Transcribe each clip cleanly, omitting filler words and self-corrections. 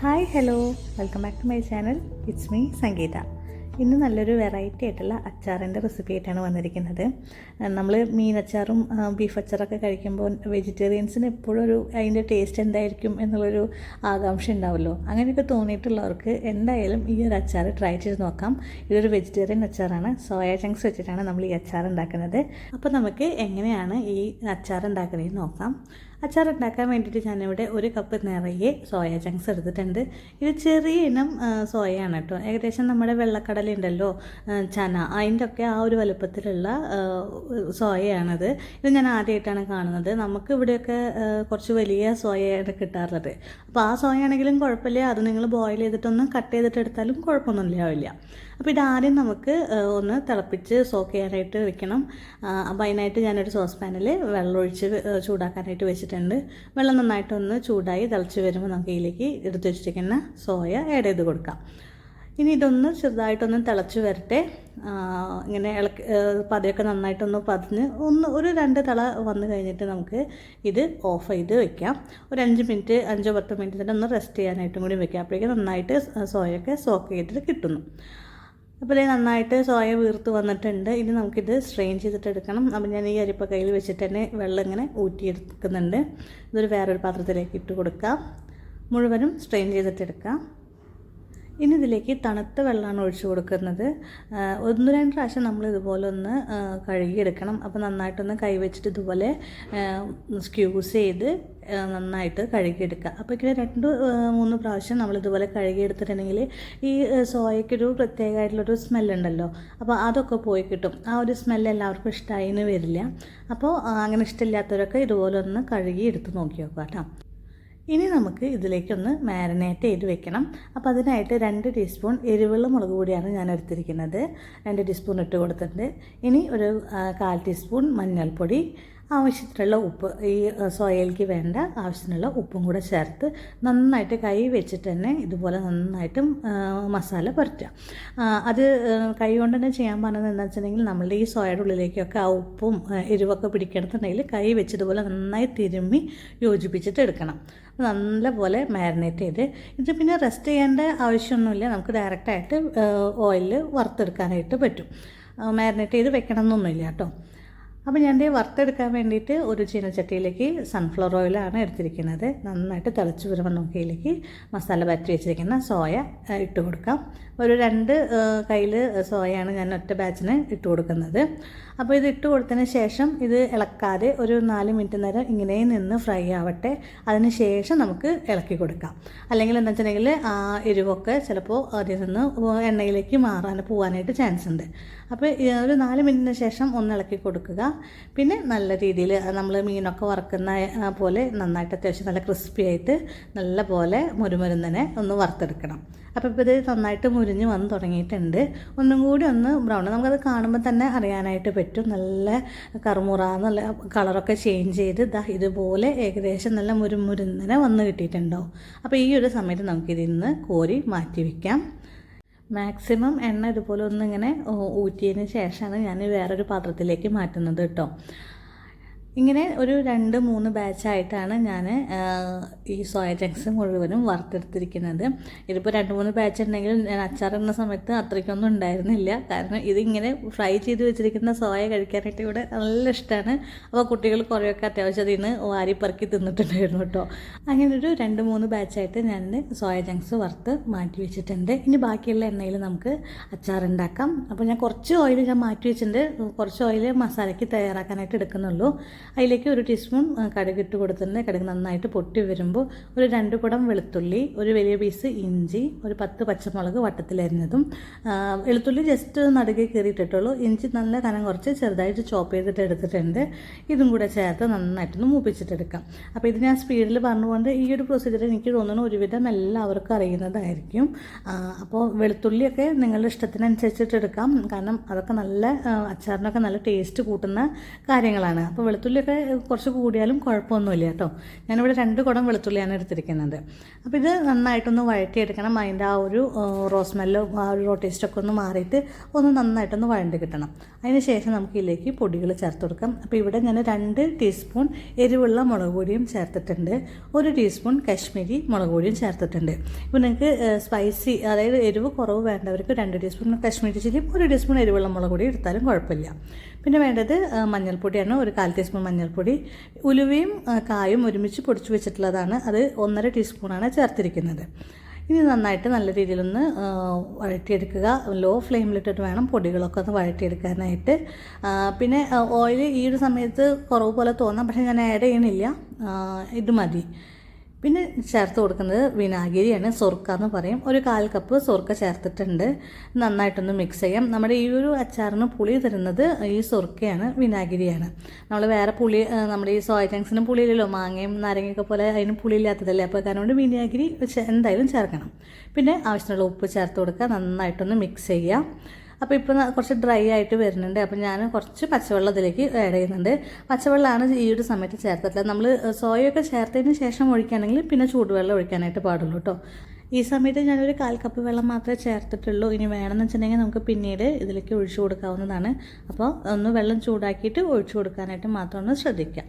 Hi hello welcome back to my channel. It's me Sangeetha. ഇന്ന് നല്ലൊരു variety ആയിട്ടുള്ള അച്ചാറിൻ്റെ recipe ആയിട്ടാണ് വന്നിരിക്കുന്നത്. നമ്മൾ മീൻ അച്ചാറും ബീഫ് അച്ചാറൊക്കെ കഴിക്കുമ്പോൾ വെജിറ്റേറിയൻസിന് എപ്പോഴും അതിൻ്റെ ടേസ്റ്റ് എന്തായിരിക്കും എന്നുള്ളൊരു ആകാംക്ഷ ഉണ്ടാവുമല്ലോ. അങ്ങനെയൊക്കെ തോന്നിയിട്ടുള്ളവർക്ക് എന്തായാലും ഈ ഒരു അച്ചാർ ട്രൈ ചെയ്ത് നോക്കാം. ഇതൊരു വെജിറ്റേറിയൻ അച്ചാറാണ്. സോയ ചങ്ക്സ് വെച്ചിട്ടാണ് നമ്മൾ ഈ അച്ചാർ ഉണ്ടാക്കുന്നത്. അപ്പോൾ നമുക്ക് എങ്ങനെയാണ് ഈ അച്ചാർ ഉണ്ടാക്കുന്നതെന്ന് നോക്കാം. അച്ചാർ ഉണ്ടാക്കാൻ വേണ്ടിയിട്ട് ഞാനിവിടെ 1 കപ്പ് നിറയെ സോയ ചങ്ക്സ് എടുത്തിട്ടുണ്ട്. ഇത് ചെറിയ ഇനം സോയയാണ് കേട്ടോ. ഏകദേശം നമ്മുടെ വെള്ളക്കടല ഉണ്ടല്ലോ, ചന, അതിൻ്റെ ഒക്കെ ആ ഒരു വലുപ്പത്തിലുള്ള സോയയാണത്. ഇത് ഞാൻ ആദ്യമായിട്ടാണ് കാണുന്നത്. നമുക്ക് ഇവിടെയൊക്കെ കുറച്ച് വലിയ സോയയാണ് കിട്ടാറുള്ളത്. അപ്പോൾ ആ സോയ ആണെങ്കിലും കുഴപ്പമില്ല, അത് നിങ്ങൾ ബോയിൽ ചെയ്തിട്ടൊന്ന് കട്ട് ചെയ്തിട്ട് എടുത്താലും കുഴപ്പമൊന്നും ഉണ്ടാവില്ല. അപ്പോൾ ഇതാദ്യം നമുക്ക് ഒന്ന് തിളപ്പിച്ച് സോക്ക് ചെയ്യാനായിട്ട് വെക്കണം. അപ്പോൾ അതിനായിട്ട് ഞാനൊരു സോസ് പാനിൽ വെള്ളം ഒഴിച്ച് ചൂടാക്കാനായിട്ട് വെച്ചിട്ടുണ്ട്. വെള്ളം നന്നായിട്ടൊന്ന് ചൂടായി തിളച്ച് വരുമ്പോൾ നമുക്ക് ഇതിലേക്ക് എടുത്ത് വെച്ചിരിക്കുന്ന സോയ ആഡ് ചെയ്ത് കൊടുക്കാം. ഇനി ഇതൊന്ന് ചെറുതായിട്ടൊന്ന് തിളച്ച് വരട്ടെ. ഇങ്ങനെ പതയൊക്കെ നന്നായിട്ടൊന്ന് പതിഞ്ഞ് ഒരു 2 തിള വന്നു കഴിഞ്ഞിട്ട് നമുക്ക് ഇത് ഓഫ് ചെയ്ത് വെക്കാം. ഒരു 5 മിനിറ്റ് 5-10 മിനിറ്റ് തന്നെ ഒന്ന് റെസ്റ്റ് ചെയ്യാനായിട്ടും കൂടി വെക്കാം. അപ്പോഴേക്കും നന്നായിട്ട് സോയൊക്കെ സോക്ക് ചെയ്തിട്ട് കിട്ടുന്നു. അപ്പോൾ ഇത് നന്നായിട്ട് സോയ വീർത്ത് വന്നിട്ടുണ്ട്. ഇനി നമുക്കിത് സ്ട്രെയിൻ ചെയ്തിട്ട് എടുക്കണം. അപ്പോൾ ഞാൻ ഈ അരിപ്പ കയ്യിൽ വെച്ചിട്ട് തന്നെ വെള്ളം ഇങ്ങനെ ഊറ്റിയെടുക്കുന്നുണ്ട്. ഇതൊരു വേറൊരു പാത്രത്തിലേക്ക് ഇട്ട് കൊടുക്കാം. മുഴുവനും സ്ട്രെയിൻ ചെയ്തിട്ടെടുക്കാം. ഇനി ഇതിലേക്ക് തണുത്ത വെള്ളമാണ് ഒഴിച്ച് കൊടുക്കുന്നത്. 1-2 പ്രാവശ്യം നമ്മൾ ഇതുപോലെ ഒന്ന് കഴുകിയെടുക്കണം. അപ്പോൾ നന്നായിട്ടൊന്ന് കൈവച്ചിട്ട് ഇതുപോലെ സ്ക്യൂസ് ചെയ്ത് നന്നായിട്ട് കഴുകിയെടുക്കുക. അപ്പോൾ ഇങ്ങനെ 2-3 പ്രാവശ്യം നമ്മളിതുപോലെ കഴുകിയെടുത്തിട്ടുണ്ടെങ്കിൽ ഈ സോയയ്ക്കൊരു പ്രത്യേകമായിട്ടുള്ളൊരു സ്മെല്ലുണ്ടല്ലോ, അപ്പോൾ അതൊക്കെ പോയി കിട്ടും. ആ ഒരു സ്മെല്ല് എല്ലാവർക്കും ഇഷ്ടമായിന്ന് വരില്ല. അപ്പോൾ അങ്ങനെ ഇഷ്ടമില്ലാത്തവരൊക്കെ ഇതുപോലെ ഒന്ന് കഴുകി എടുത്ത് നോക്കി നോക്കുക കേട്ടോ. ഇനി നമുക്ക് ഇതിലേക്കൊന്ന് മാരിനേറ്റ് ചെയ്ത് വെക്കണം. അപ്പോൾ അതിനായിട്ട് 2 ടീസ്പൂൺ എരിവുള്ള മുളക് പൊടിയാണ് ഞാൻ എടുത്തിരിക്കുന്നത്. 2 ടീസ്പൂൺ ഇട്ട് കൊടുത്തിട്ടുണ്ട്. ഇനി ഒരു 1/4 ടീസ്പൂൺ മഞ്ഞൾപ്പൊടി, ആവശ്യത്തിനുള്ള ഉപ്പ്, ഈ സോയയിലേക്ക് വേണ്ട ആവശ്യത്തിനുള്ള ഉപ്പും കൂടെ ചേർത്ത് നന്നായിട്ട് കൈ വെച്ചിട്ട് തന്നെ ഇതുപോലെ നന്നായിട്ടും മസാല പുരട്ടുക. അത് കൈ കൊണ്ട് തന്നെ ചെയ്യാൻ പറഞ്ഞത് എന്താണെന്ന് വെച്ചിട്ടുണ്ടെങ്കിൽ നമ്മളുടെ ഈ സോയയുടെ ഉള്ളിലേക്കൊക്കെ ആ ഉപ്പും എരിവൊക്കെ പിടിക്കണമെന്നുണ്ടെങ്കിൽ കൈ വെച്ചതുപോലെ നന്നായി തിരുമ്മി യോജിപ്പിച്ചിട്ട് എടുക്കണം. നല്ലപോലെ മാരിനേറ്റ് ചെയ്ത് ഇത് പിന്നെ റെസ്റ്റ് ചെയ്യേണ്ട ആവശ്യമൊന്നുമില്ല. നമുക്ക് ഡയറക്റ്റായിട്ട് ഓയിലിൽ വറുത്തെടുക്കാനായിട്ട് പറ്റും. മാരിനേറ്റ് ചെയ്ത് വെക്കണം എന്നൊന്നുമില്ല കേട്ടോ. അപ്പോൾ ഞാൻ വറുത്തെടുക്കാൻ വേണ്ടിയിട്ട് ഒരു ചീനച്ചട്ടിയിലേക്ക് സൺഫ്ലവർ ഓയിലാണ് എടുത്തിരിക്കുന്നത്. നന്നായിട്ട് തിളച്ച് വരുമ്പോൾ നമുക്ക് ഇതിലേക്ക് മസാല പരത്തി വെച്ചിരിക്കുന്ന സോയ ഇട്ട് കൊടുക്കാം. ഒരു 2 കയ്യിൽ സോയയാണ് ഞാൻ ഒറ്റ ബാച്ചിന് ഇട്ട് കൊടുക്കുന്നത്. അപ്പോൾ ഇത് ഇട്ട് കൊടുത്തതിന് ശേഷം ഇത് ഇളക്കാതെ ഒരു 4 മിനിറ്റ് നേരം ഇങ്ങനെ നിന്ന് ഫ്രൈ ആവട്ടെ. അതിന് ശേഷം നമുക്ക് ഇളക്കി കൊടുക്കാം. അല്ലെങ്കിൽ എന്താ വെച്ചിട്ടുണ്ടെങ്കിൽ ആ എരിവൊക്കെ ചിലപ്പോൾ അതിൽ നിന്ന് എണ്ണയിലേക്ക് പോകാനായിട്ട് ചാൻസ് ഉണ്ട്. അപ്പോൾ ഒരു 4 മിനിറ്റിന് ശേഷം ഒന്ന് ഇളക്കി കൊടുക്കുക. പിന്നെ നല്ല രീതിയിൽ നമ്മൾ മീനൊക്കെ വറുക്കുന്ന പോലെ നന്നായിട്ട് അത്യാവശ്യം നല്ല ക്രിസ്പി ആയിട്ട് നല്ല പോലെ മുരുമുരുന്നനെ ഒന്ന് വറുത്തെടുക്കണം. അപ്പോൾ ഇപ്പോൾ ഇത് നന്നായിട്ട് മുരിഞ്ഞ് വന്ന് തുടങ്ങിയിട്ടുണ്ട്. ഒന്നും കൂടി ഒന്ന് ബ്രൗൺ, നമുക്കത് കാണുമ്പോൾ തന്നെ അറിയാനായിട്ട് പറ്റും. നല്ല കറുമുറാന്നുള്ള കളറൊക്കെ ചേഞ്ച് ചെയ്ത് ഇതുപോലെ ഏകദേശം നല്ല മുരുന്നനെ വന്ന് കിട്ടിയിട്ടുണ്ടാവും. അപ്പോൾ ഈ ഒരു സമയത്ത് നമുക്കിതിൽ നിന്ന് കോരി മാറ്റി വയ്ക്കാം. മാക്സിമം എണ്ണ ഇതുപോലെ ഒന്നിങ്ങനെ ഊറ്റിയതിന് ശേഷമാണ് ഞാൻ വേറൊരു പാത്രത്തിലേക്ക് മാറ്റുന്നത് കേട്ടോ. ഇങ്ങനെ ഒരു 2-3 ബാച്ചായിട്ടാണ് ഞാൻ ഈ സോയ ചങ്ക്സ് മുഴുവനും വറുത്തെടുത്തിരിക്കുന്നത്. ഇതിപ്പോൾ 2-3 ബാച്ച് ഉണ്ടെങ്കിൽ ഞാൻ അച്ചാറിടുന്ന സമയത്ത് അത്രയ്ക്കൊന്നും ഉണ്ടായിരുന്നില്ല. കാരണം ഇതിങ്ങനെ ഫ്രൈ ചെയ്ത് വെച്ചിരിക്കുന്ന സോയ കഴിക്കാനായിട്ട് ഇവിടെ നല്ല ഇഷ്ടമാണ്. അപ്പോൾ കുട്ടികൾ കുറേയൊക്കെ അത്യാവശ്യം അതിൽ നിന്ന് വാരിപ്പറക്കി തിന്നിട്ടുണ്ടായിരുന്നു കേട്ടോ. അങ്ങനെ ഒരു 2-3 ബാച്ചായിട്ട് ഞാൻ സോയ ചങ്ക്സ് വറുത്ത് മാറ്റി വെച്ചിട്ടുണ്ട്. ഇനി ബാക്കിയുള്ള എണ്ണയിൽ നമുക്ക് അച്ചാറുണ്ടാക്കാം. അപ്പോൾ ഞാൻ കുറച്ച് ഓയിൽ ഞാൻ മാറ്റി വെച്ചിട്ടുണ്ട്. കുറച്ച് ഓയിൽ മസാലയ്ക്ക് തയ്യാറാക്കാനായിട്ട് എടുക്കുന്നുള്ളൂ. അതിലേക്ക് 1 ടീസ്പൂൺ കടുക് ഇട്ട് കൊടുത്തിട്ടുണ്ട്. കടുക് നന്നായിട്ട് പൊട്ടി വരുമ്പോൾ ഒരു 2 കുടം വെളുത്തുള്ളി, ഒരു വലിയ പീസ് ഇഞ്ചി, ഒരു 10 പച്ചമുളക് വട്ടത്തിലരിഞ്ഞതും, വെളുത്തുള്ളി ജസ്റ്റ് നടുകെ കീറിയിട്ടിട്ടുള്ളൂ. ഇഞ്ചി നല്ല കനം കുറച്ച് ചെറുതായിട്ട് ചോപ്പ് ചെയ്തിട്ട് എടുത്തിട്ടുണ്ട്. ഇതും കൂടെ ചേർത്ത് നന്നായിട്ടൊന്ന് മൂപ്പിച്ചിട്ടെടുക്കാം. അപ്പോൾ ഇത് ഞാൻ സ്പീഡിൽ പറഞ്ഞുകൊണ്ട് ഈ ഒരു പ്രൊസീജിയർ എനിക്ക് തോന്നുന്നു ഒരുവിധം എല്ലാവർക്കും അറിയുന്നതായിരിക്കും. അപ്പോൾ വെളുത്തുള്ളിയൊക്കെ നിങ്ങളുടെ ഇഷ്ടത്തിനനുസരിച്ചിട്ട് എടുക്കാം. കാരണം അതൊക്കെ നല്ല അച്ചാറിനൊക്കെ നല്ല ടേസ്റ്റ് കൂട്ടുന്ന കാര്യങ്ങളാണ്. അപ്പോൾ വെളുത്തുള്ളി വെളുത്തുള്ളിയൊക്കെ കുറച്ച് കൂടിയാലും കുഴപ്പമൊന്നുമില്ല കേട്ടോ. ഞാനിവിടെ 2 കുടം വെളുത്തുള്ളിയാണ് എടുത്തിരിക്കുന്നത്. അപ്പോൾ ഇത് നന്നായിട്ടൊന്ന് വഴറ്റിയെടുക്കണം. അതിൻ്റെ ആ ഒരു റോസ് സ്മെല്ലോ ആ ഒരു റോ ടേസ്റ്റൊക്കെ ഒന്ന് മാറിയിട്ട് ഒന്ന് നന്നായിട്ടൊന്ന് വഴണ്ടി കിട്ടണം. അതിന് ശേഷം നമുക്ക് ഇതിലേക്ക് പൊടികൾ ചേർത്ത് കൊടുക്കാം. അപ്പോൾ ഇവിടെ ഞാൻ 2 ടീസ്പൂൺ എരിവുള്ള മുളക് പൊടിയും ചേർത്തിട്ടുണ്ട്, 1 ടീസ്പൂൺ കശ്മീരി മുളക് പൊടിയും ചേർത്തിട്ടുണ്ട്. ഇപ്പോൾ നിങ്ങൾക്ക് സ്പൈസി, അതായത് എരിവ് കുറവ് വേണ്ടവർക്ക് 2 ടീസ്പൂൺ കശ്മീരി ചില്ലിയും 1 ടീസ്പൂൺ എരിവുള്ള മുളക് പൊടി എടുത്താലും കുഴപ്പമില്ല. പിന്നെ വേണ്ടത് മഞ്ഞൾപ്പൊടിയാണ്, ഒരു 1/4 ടീസ്പൂൺ മഞ്ഞൾപ്പൊടി. ഉലുവയും കായും ഒരുമിച്ച് പൊടിച്ച് വെച്ചിട്ടുള്ളതാണ്, അത് 1.5 ടീസ്പൂണാണ് ചേർത്തിരിക്കുന്നത്. ഇനി നന്നായിട്ട് നല്ല രീതിയിലൊന്ന് വഴറ്റിയെടുക്കുക. ലോ ഫ്ലെയിമിലിട്ടിട്ട് വേണം പൊടികളൊക്കെ ഒന്ന് വഴറ്റിയെടുക്കാനായിട്ട്. പിന്നെ ഓയിൽ ഈ ഒരു സമയത്ത് കുറവ് പോലെ തോന്നാം, പക്ഷേ ഞാൻ ആഡ് ചെയ്യണില്ല, ഇത് മതി. പിന്നെ ചേർത്ത് കൊടുക്കുന്നത് വിനാഗിരിയാണ്, സൊർക്ക എന്ന് പറയും. ഒരു 1/4 കപ്പ് സൊർക്ക ചേർത്തിട്ടുണ്ട്. നന്നായിട്ടൊന്ന് മിക്സ് ചെയ്യാം. നമ്മുടെ ഈ ഒരു അച്ചാറിന് പുളി തരുന്നത് ഈ സൊർക്കയാണ്, വിനാഗിരിയാണ്. നമ്മൾ വേറെ പുളി, നമ്മുടെ ഈ സോയ ചങ്ക്സിന് പുളിയില്ലല്ലോ, മാങ്ങയും നാരങ്ങയൊക്കെ പോലെ അതിന് പുളിയില്ലാത്തതല്ലേ. അപ്പോൾ കാരണം വിനാഗിരി എന്തായാലും ചേർക്കണം. പിന്നെ ആവശ്യത്തിനുള്ള ഉപ്പ് ചേർത്ത് കൊടുക്കുക, നന്നായിട്ടൊന്ന് മിക്സ് ചെയ്യുക. അപ്പോൾ ഇപ്പോൾ കുറച്ച് ഡ്രൈ ആയിട്ട് വരുന്നുണ്ട്. അപ്പോൾ ഞാൻ കുറച്ച് പച്ചവെള്ളം ഇതിലേക്ക് ആഡ് ചെയ്യുന്നുണ്ട്. പച്ചവെള്ളമാണ് ഈ ഒരു സമയത്ത് ചേർത്തിട്ടുള്ളത്. നമ്മൾ സോയൊക്കെ ചേർത്തതിന് ശേഷം ഒഴിക്കുകയാണെങ്കിൽ പിന്നെ ചൂടുവെള്ളം ഒഴിക്കാനായിട്ട് പാടുള്ളൂ കേട്ടോ. ഈ സമയത്ത് ഞാനൊരു 1/4 കപ്പ് വെള്ളം മാത്രമേ ചേർത്തിട്ടുള്ളൂ. ഇനി വേണമെന്ന് വെച്ചിട്ടുണ്ടെങ്കിൽ നമുക്ക് പിന്നീട് ഇതിലേക്ക് ഒഴിച്ചു കൊടുക്കാവുന്നതാണ്. അപ്പോൾ ഒന്ന് വെള്ളം ചൂടാക്കിയിട്ട് ഒഴിച്ചു കൊടുക്കാനായിട്ട് മാത്രം ഒന്ന് ശ്രദ്ധിക്കുക.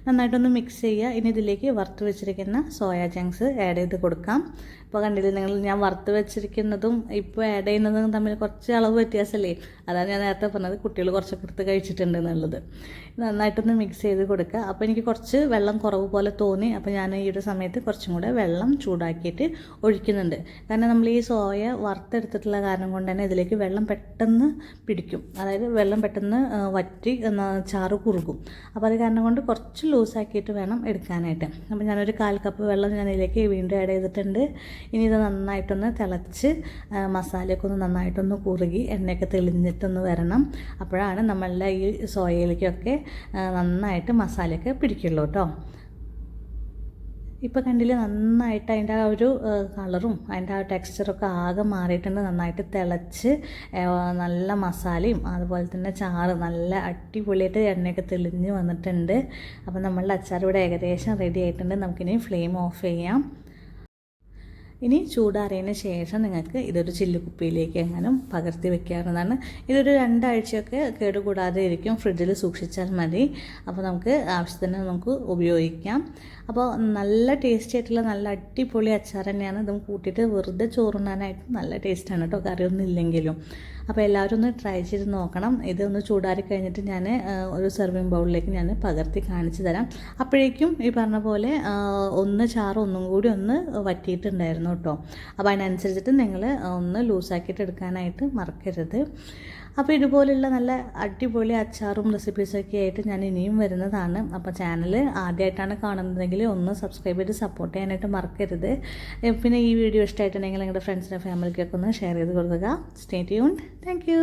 നന്നായിട്ടൊന്ന് മിക്സ് ചെയ്യുക. ഇനി ഇതിലേക്ക് വറുത്ത് വെച്ചിരിക്കുന്ന സോയ ചങ്ക്സ് ആഡ് ചെയ്ത് കൊടുക്കാം. ഇപ്പോൾ കണ്ടില്ലേ നിങ്ങൾ, ഞാൻ വറുത്ത് വെച്ചിരിക്കുന്നതും ഇപ്പോൾ ആഡ് ചെയ്യുന്നതും തമ്മിൽ കുറച്ച് അളവ് വ്യത്യാസമല്ലേ. അതാണ് ഞാൻ നേരത്തെ പറഞ്ഞത്, കുട്ടികൾ കുറച്ചൊക്കെ എടുത്ത് കഴിച്ചിട്ടുണ്ട് എന്നുള്ളത്. നന്നായിട്ടൊന്ന് മിക്സ് ചെയ്ത് കൊടുക്കുക. അപ്പോൾ എനിക്ക് കുറച്ച് വെള്ളം കുറവ് പോലെ തോന്നി. അപ്പോൾ ഞാൻ ഈ ഒരു സമയത്ത് കുറച്ചും കൂടെ വെള്ളം ചൂടാക്കിയിട്ട് ഒഴിക്കുന്നുണ്ട്. കാരണം നമ്മൾ ഈ സോയ വറുത്തെടുത്തിട്ടുള്ള കാരണം കൊണ്ട് തന്നെ ഇതിലേക്ക് വെള്ളം പെട്ടെന്ന് പിടിക്കും, അതായത് വെള്ളം പെട്ടെന്ന് വറ്റി ചാറ് കുറുകും. അപ്പോൾ അത് കാരണം കൊണ്ട് കുറച്ച് ലൂസാക്കിയിട്ട് വേണം എടുക്കാനായിട്ട്. അപ്പോൾ ഞാനൊരു 1/4 കപ്പ് വെള്ളം ഞാൻ ഇതിലേക്ക് വീണ്ടും ആഡ് ചെയ്തിട്ടുണ്ട്. ഇനി ഇത് നന്നായിട്ടൊന്ന് തിളച്ച് മസാലയൊക്കെ ഒന്ന് നന്നായിട്ടൊന്ന് കുറുകി എണ്ണയൊക്കെ തെളിഞ്ഞിട്ടൊന്ന് വരണം. അപ്പോഴാണ് നമ്മളുടെ ഈ സോയയിലേക്കൊക്കെ നന്നായിട്ട് മസാലയൊക്കെ പിടിക്കുള്ളൂ കേട്ടോ. ഇപ്പോൾ കണ്ടില്ലേ, നന്നായിട്ട് അതിൻ്റെ ആ ഒരു കളറും അതിൻ്റെ ആ ടെക്സ്ചറൊക്കെ ആകെ മാറിയിട്ടുണ്ട്. നന്നായിട്ട് തിളച്ച് നല്ല മസാലയും അതുപോലെ തന്നെ ചാറ് നല്ല അടിപൊളിയായിട്ട് എണ്ണയൊക്കെ തെളിഞ്ഞ് വന്നിട്ടുണ്ട്. അപ്പോൾ നമ്മളുടെ അച്ചാർ ഇവിടെ ഏകദേശം റെഡി ആയിട്ടുണ്ട്. നമുക്കിനി ഫ്ലെയിം ഓഫ് ചെയ്യാം. ഇനി ചൂടാറിയതിന് ശേഷം നിങ്ങൾക്ക് ഇതൊരു ചില്ലുകുപ്പിയിലേക്ക് എങ്ങാനും പകർത്തി വെക്കാവുന്നതാണ്. ഇതൊരു 2 ആഴ്ചയൊക്കെ കേടുകൂടാതെ ഇരിക്കും, ഫ്രിഡ്ജിൽ സൂക്ഷിച്ചാൽ മതി. അപ്പോൾ നമുക്ക് ആവശ്യത്തിന് നമുക്ക് ഉപയോഗിക്കാം. അപ്പോൾ നല്ല ടേസ്റ്റി ആയിട്ടുള്ള നല്ല അടിപൊളി അച്ചാർ തന്നെയാണ്. ഇതും കൂട്ടിയിട്ട് വെറുതെ ചോറുണ്ണാനായിട്ട് നല്ല ടേസ്റ്റാണ് കേട്ടോ, കറിയൊന്നും ഇല്ലെങ്കിലും. അപ്പോൾ എല്ലാവരും ഒന്ന് ട്രൈ ചെയ്ത് നോക്കണം. ഇതൊന്ന് ചൂടാറി കഴിഞ്ഞിട്ട് ഞാൻ ഒരു സെർവിങ് ബൗളിലേക്ക് ഞാൻ പകർത്തി കാണിച്ചു തരാം. അപ്പോഴേക്കും ഈ പറഞ്ഞ പോലെ ചാറ് ഒന്നും കൂടി ഒന്ന് വറ്റിയിട്ടുണ്ടായിരുന്നു കേട്ടോ. അപ്പോൾ അതിനനുസരിച്ചിട്ട് നിങ്ങൾ ഒന്ന് ലൂസാക്കിയിട്ട് എടുക്കാനായിട്ട് മറക്കരുത്. അപ്പോൾ ഇതുപോലുള്ള നല്ല അടിപൊളി അച്ചാറും റെസിപ്പീസൊക്കെ ആയിട്ട് ഞാൻ ഇനിയും വരുന്നതാണ്. അപ്പോൾ ചാനൽ ആദ്യമായിട്ടാണ് കാണുന്നതെങ്കിൽ ഒന്ന് സബ്സ്ക്രൈബ് ചെയ്ത് സപ്പോർട്ട് ചെയ്യാനായിട്ട് മറക്കരുത്. പിന്നെ ഈ വീഡിയോ ഇഷ്ടമായിട്ടുണ്ടെങ്കിൽ നിങ്ങളുടെ ഫ്രണ്ട്സിനും ഫാമിലിക്കൊക്കെ ഒന്ന് ഷെയർ ചെയ്ത് കൊടുക്കുക. Stay tuned. Thank you.